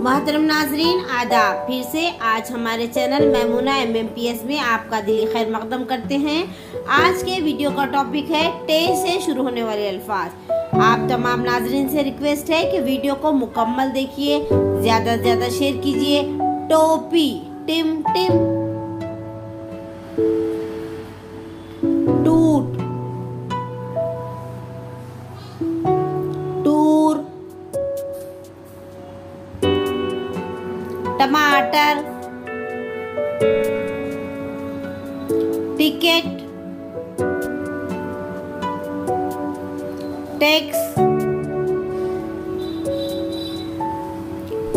मोहतरम नाजरीन आदाब, फिर से आज हमारे चैनल मैमूना MMPS में आपका दिली खैर मकदम करते हैं। आज के वीडियो का टॉपिक है टे से शुरू होने वाले अल्फाज। आप तमाम नाजरीन से रिक्वेस्ट है कि वीडियो को मुकम्मल देखिए, ज़्यादा से ज़्यादा शेयर कीजिए। टोपी, टिम टिम, टूट, टूर, टमाटर, टिकट, टैक्स,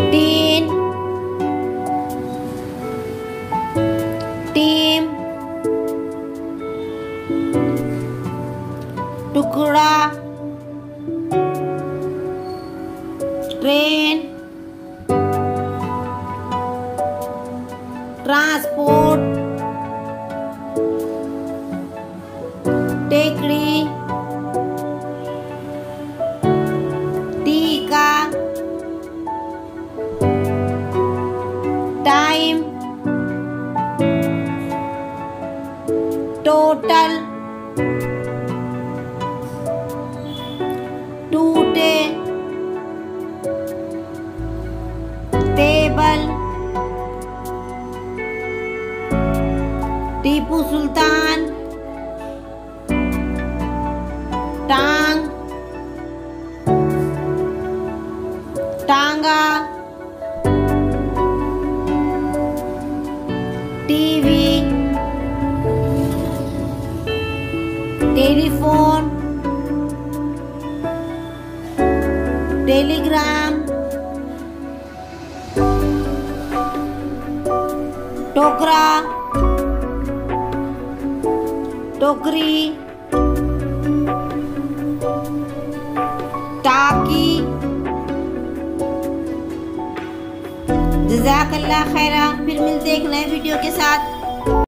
टीन, टीम, टुकड़ा, ट्रेन, ट्रांसपोर्ट, टेकड़ी, टीका, टाइम, टोटल, टूटे, टेबल, टीपू सुल्तान, टांग, टांगा, टीवी, टेलीफोन, टेलीग्राम, टोकरा, टोकरी, टाकी। जज़ाकल्लाह खैरा। फिर मिलते एक नए वीडियो के साथ।